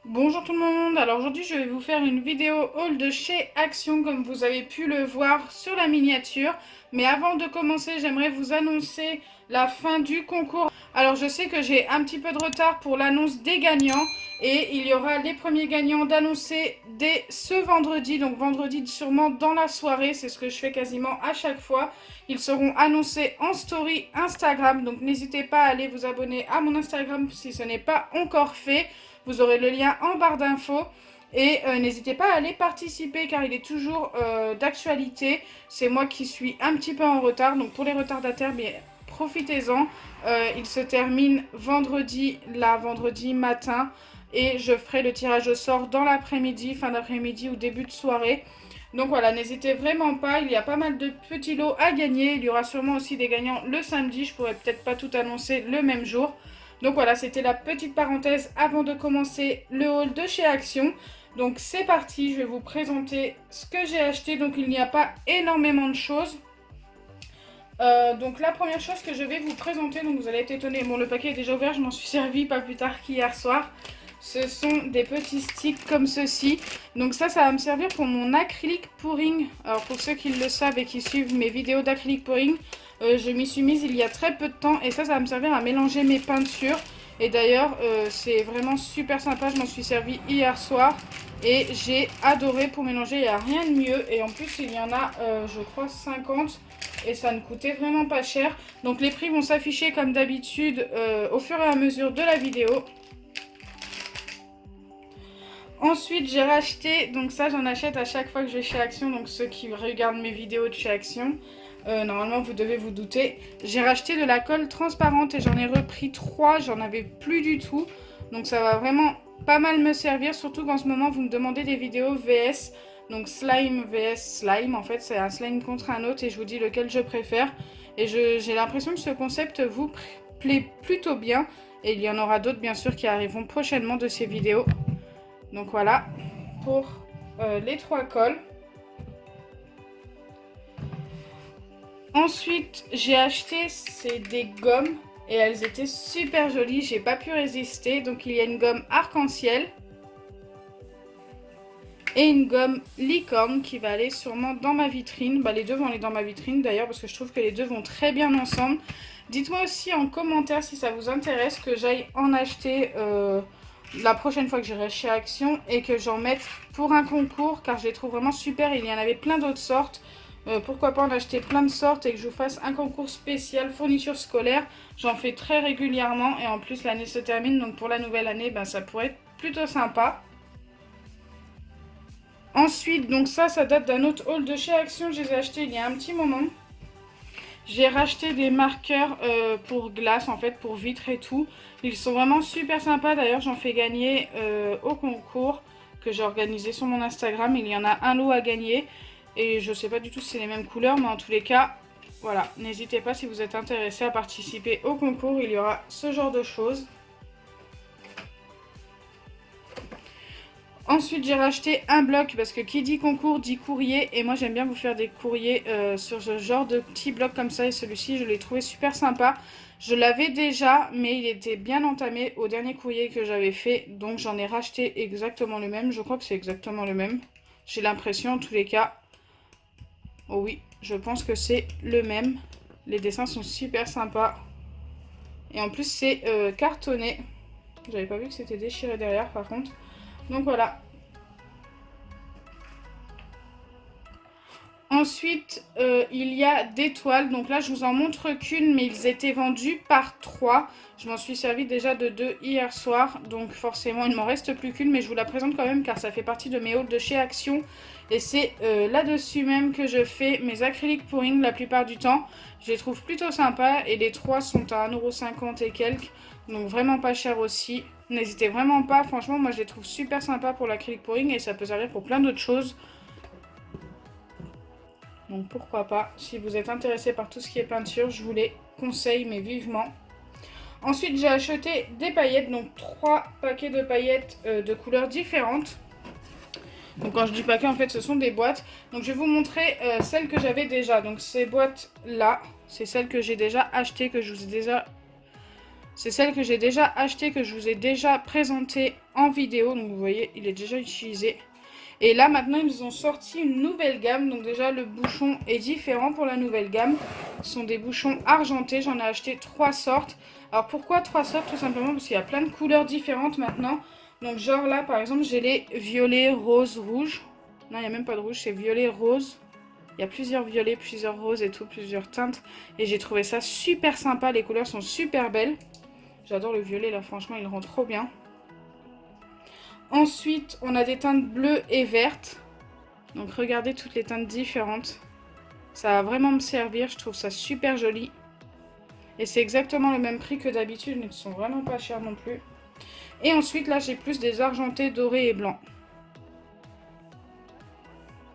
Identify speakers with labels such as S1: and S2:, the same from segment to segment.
S1: Bonjour tout le monde, alors aujourd'hui je vais vous faire une vidéo haul de chez Action comme vous avez pu le voir sur la miniature. Mais avant de commencer, j'aimerais vous annoncer la fin du concours. Alors je sais que j'ai un petit peu de retard pour l'annonce des gagnants et il y aura les premiers gagnants d'annoncer dès ce vendredi. Donc vendredi sûrement dans la soirée, c'est ce que je fais quasiment à chaque fois. Ils seront annoncés en story Instagram, donc n'hésitez pas à aller vous abonner à mon Instagram si ce n'est pas encore fait. Vous aurez le lien en barre d'infos. Et n'hésitez pas à aller participer car il est toujours d'actualité. C'est moi qui suis un petit peu en retard. Donc pour les retardataires, mais profitez-en. Il se termine vendredi matin. Et je ferai le tirage au sort dans l'après-midi, fin d'après-midi ou début de soirée. Donc voilà, n'hésitez vraiment pas. Il y a pas mal de petits lots à gagner. Il y aura sûrement aussi des gagnants le samedi. Je pourrais peut-être pas tout annoncer le même jour. Donc voilà, c'était la petite parenthèse avant de commencer le haul de chez Action. Donc c'est parti, je vais vous présenter ce que j'ai acheté. Donc il n'y a pas énormément de choses. Donc la première chose que je vais vous présenter, donc vous allez être étonnés. Bon, le paquet est déjà ouvert, je m'en suis servi pas plus tard qu'hier soir. Ce sont des petits sticks comme ceci. Donc ça va me servir pour mon acrylique pouring. Alors pour ceux qui le savent et qui suivent mes vidéos d'acrylique pouring, je m'y suis mise il y a très peu de temps. Et ça va me servir à mélanger mes peintures. Et d'ailleurs, c'est vraiment super sympa. Je m'en suis servi hier soir. Et j'ai adoré pour mélanger, il n'y a rien de mieux. Et en plus, il y en a, je crois, 50. Et ça ne coûtait vraiment pas cher. Donc les prix vont s'afficher comme d'habitude au fur et à mesure de la vidéo. Ensuite, j'ai racheté, donc ça j'en achète à chaque fois que je vais chez Action, donc ceux qui regardent mes vidéos de chez Action, normalement vous devez vous douter. J'ai racheté de la colle transparente et j'en ai repris 3, j'en avais plus du tout. Donc ça va vraiment pas mal me servir, surtout qu'en ce moment vous me demandez des vidéos VS. Donc slime vs slime, en fait c'est un slime contre un autre et je vous dis lequel je préfère. Et j'ai l'impression que ce concept vous plaît plutôt bien. Et il y en aura d'autres bien sûr qui arriveront prochainement de ces vidéos. Donc voilà pour les 3 cols. Ensuite, j'ai acheté des gommes et elles étaient super jolies. J'ai pas pu résister. Donc il y a une gomme arc-en-ciel et une gomme licorne qui va aller sûrement dans ma vitrine. Bah, les deux vont aller dans ma vitrine d'ailleurs parce que je trouve que les deux vont très bien ensemble. Dites-moi aussi en commentaire si ça vous intéresse que j'aille en acheter la prochaine fois que j'irai chez Action et que j'en mette pour un concours car je les trouve vraiment super. Il y en avait plein d'autres sortes. Pourquoi pas en acheter plein de sortes et que je vous fasse un concours spécial fourniture scolaire. J'en fais très régulièrement et en plus l'année se termine donc pour la nouvelle année ça pourrait être plutôt sympa. Ensuite donc ça date d'un autre haul de chez Action, je les ai achetés il y a un petit moment. J'ai racheté des marqueurs pour glace, en fait, pour vitres et tout. Ils sont vraiment super sympas. D'ailleurs, j'en fais gagner au concours que j'ai organisé sur mon Instagram. Il y en a un lot à gagner. Et je sais pas du tout si c'est les mêmes couleurs, mais en tous les cas, voilà. N'hésitez pas si vous êtes intéressé à participer au concours. Il y aura ce genre de choses. Ensuite, j'ai racheté un bloc parce que qui dit concours dit courrier. Et moi, j'aime bien vous faire des courriers sur ce genre de petits blocs comme ça. Et celui-ci, je l'ai trouvé super sympa. Je l'avais déjà, mais il était bien entamé au dernier courrier que j'avais fait. Donc, j'en ai racheté exactement le même. Je crois que c'est exactement le même. J'ai l'impression, en tous les cas. Oh oui, je pense que c'est le même. Les dessins sont super sympas. Et en plus, c'est cartonné. J'avais pas vu que c'était déchiré derrière, par contre. Donc voilà. Ensuite, il y a des toiles. Donc là, je vous en montre qu'une, mais ils étaient vendus par 3. Je m'en suis servi déjà de 2 hier soir. Donc forcément, il ne m'en reste plus qu'une, mais je vous la présente quand même car ça fait partie de mes hauls de chez Action. Et c'est là-dessus même que je fais mes acryliques pouring la plupart du temps. Je les trouve plutôt sympas et les 3 sont à 1,50 € et quelques. Donc vraiment pas cher aussi. N'hésitez vraiment pas, franchement, moi je les trouve super sympas pour l'acrylique pouring et ça peut servir pour plein d'autres choses. Donc pourquoi pas, si vous êtes intéressé par tout ce qui est peinture, je vous les conseille, mais vivement. Ensuite, j'ai acheté des paillettes, donc 3 paquets de paillettes de couleurs différentes. Donc quand je dis paquet, en fait, ce sont des boîtes. Donc je vais vous montrer celles que j'avais déjà. Donc ces boîtes-là, c'est celles que j'ai déjà achetées, que je vous ai déjà C'est celle que j'ai déjà achetée, que je vous ai déjà présentée en vidéo. Donc vous voyez, il est déjà utilisé. Et là maintenant ils ont sorti une nouvelle gamme. Donc déjà le bouchon est différent pour la nouvelle gamme. Ce sont des bouchons argentés. J'en ai acheté 3 sortes. Alors pourquoi 3 sortes? Tout simplement parce qu'il y a plein de couleurs différentes maintenant. Donc genre là par exemple j'ai les violets, rose, rouge. Non, il n'y a même pas de rouge, c'est violet, rose. Il y a plusieurs violets, plusieurs roses et tout, plusieurs teintes. Et j'ai trouvé ça super sympa. Les couleurs sont super belles. J'adore le violet là, franchement il rend trop bien. Ensuite on a des teintes bleues et vertes. Donc regardez toutes les teintes différentes. Ça va vraiment me servir, je trouve ça super joli. Et c'est exactement le même prix que d'habitude, ils ne sont vraiment pas chers non plus. Et ensuite là j'ai plus des argentés, dorés et blancs.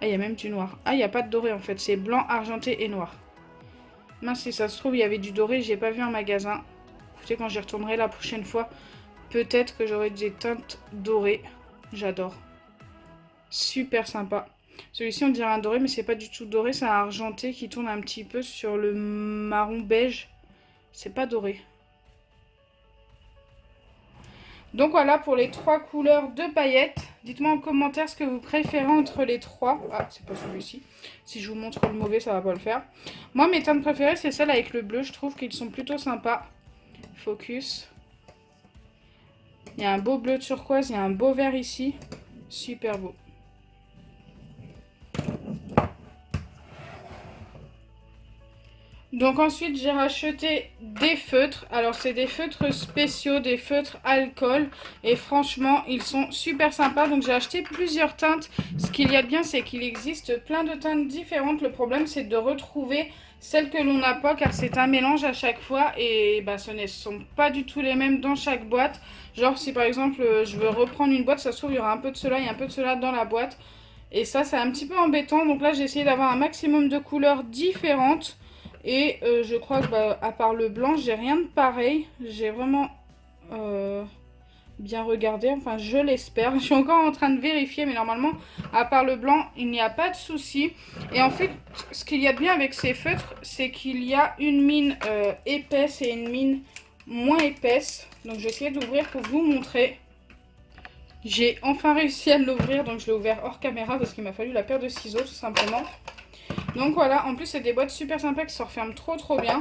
S1: Ah, il y a même du noir. Ah, il n'y a pas de doré en fait, c'est blanc, argenté et noir. Mince, si ça se trouve il y avait du doré, j'ai pas vu en magasin. Écoutez, quand j'y retournerai la prochaine fois, peut-être que j'aurai des teintes dorées. J'adore. Super sympa. Celui-ci on dirait un doré mais c'est pas du tout doré, c'est un argenté qui tourne un petit peu sur le marron beige. C'est pas doré. Donc voilà pour les 3 couleurs de paillettes. Dites-moi en commentaire ce que vous préférez entre les 3. Ah, c'est pas celui-ci. Si je vous montre le mauvais, ça va pas le faire. Moi, mes teintes préférées, c'est celles avec le bleu. Je trouve qu'ils sont plutôt sympas. Focus. Il y a un beau bleu turquoise, il y a un beau vert ici. Super beau. Donc ensuite j'ai racheté des feutres. Alors c'est des feutres spéciaux, des feutres alcool. Et franchement ils sont super sympas. Donc j'ai acheté plusieurs teintes. Ce qu'il y a de bien c'est qu'il existe plein de teintes différentes. Le problème c'est de retrouver celles que l'on n'a pas, car c'est un mélange à chaque fois. Et bah, ce ne sont pas du tout les mêmes dans chaque boîte. Genre si par exemple je veux reprendre une boîte, ça se trouve il y aura un peu de cela et un peu de cela dans la boîte. Et ça c'est un petit peu embêtant. Donc là j'ai essayé d'avoir un maximum de couleurs différentes. Et je crois que à part le blanc, j'ai rien de pareil. J'ai vraiment bien regardé. Enfin, je l'espère. Je suis encore en train de vérifier. Mais normalement, à part le blanc, il n'y a pas de souci. Et en fait, ce qu'il y a de bien avec ces feutres, c'est qu'il y a une mine épaisse et une mine moins épaisse. Donc, je vais essayer d'ouvrir pour vous montrer. J'ai enfin réussi à l'ouvrir. Donc, je l'ai ouvert hors caméra parce qu'il m'a fallu la paire de ciseaux, tout simplement. Donc voilà, en plus c'est des boîtes super sympas qui se referment trop bien.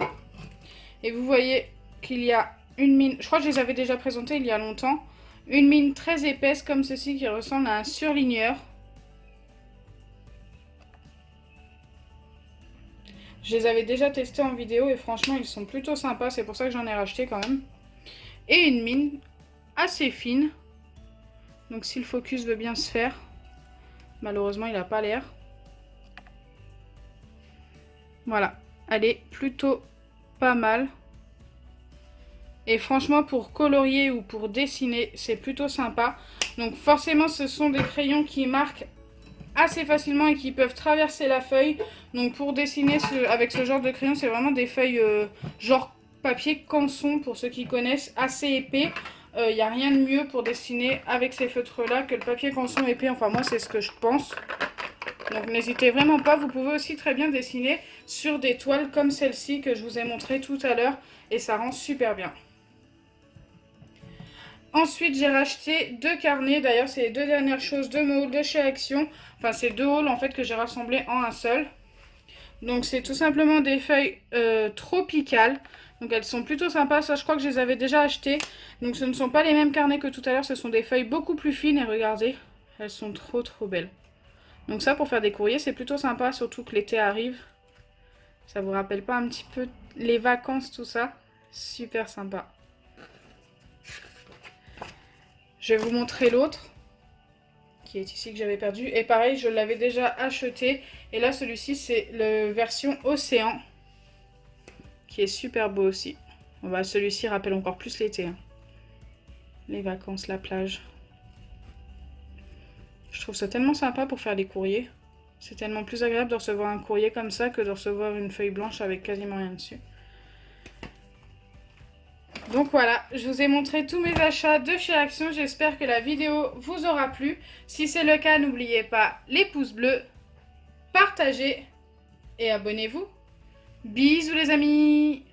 S1: Et vous voyez qu'il y a une mine, je crois que je les avais déjà présentées il y a longtemps. Une mine très épaisse comme ceci qui ressemble à un surligneur. Je les avais déjà testés en vidéo et franchement ils sont plutôt sympas, c'est pour ça que j'en ai racheté quand même. Et une mine assez fine. Donc si le focus veut bien se faire, malheureusement il n'a pas l'air. Voilà, elle est plutôt pas mal. Et franchement, pour colorier ou pour dessiner, c'est plutôt sympa. Donc forcément, ce sont des crayons qui marquent assez facilement et qui peuvent traverser la feuille. Donc pour dessiner avec ce genre de crayon, c'est vraiment des feuilles genre papier canson, pour ceux qui connaissent, assez épais. Il n'y a rien de mieux pour dessiner avec ces feutres-là que le papier canson épais. Enfin, moi, c'est ce que je pense. Donc n'hésitez vraiment pas, vous pouvez aussi très bien dessiner sur des toiles comme celle-ci que je vous ai montré tout à l'heure. Et ça rend super bien. Ensuite, j'ai racheté 2 carnets. D'ailleurs, c'est les 2 dernières choses de mon haul de chez Action. Enfin, c'est 2 hauls en fait que j'ai rassemblés en un seul. Donc, c'est tout simplement des feuilles tropicales. Donc, elles sont plutôt sympas. Ça, je crois que je les avais déjà achetées. Donc, ce ne sont pas les mêmes carnets que tout à l'heure. Ce sont des feuilles beaucoup plus fines. Et regardez, elles sont trop belles. Donc, ça, pour faire des courriers, c'est plutôt sympa. Surtout que l'été arrive. Ça vous rappelle pas un petit peu les vacances, tout ça? Super sympa. Je vais vous montrer l'autre, qui est ici, que j'avais perdu. Et pareil, je l'avais déjà acheté. Et là, celui-ci, c'est la version Océan, qui est super beau aussi. Celui-ci rappelle encore plus l'été. Hein. Les vacances, la plage. Je trouve ça tellement sympa pour faire des courriers. C'est tellement plus agréable de recevoir un courrier comme ça que de recevoir une feuille blanche avec quasiment rien dessus. Donc voilà, je vous ai montré tous mes achats de chez Action. J'espère que la vidéo vous aura plu. Si c'est le cas, n'oubliez pas les pouces bleus, partagez et abonnez-vous. Bisous les amis!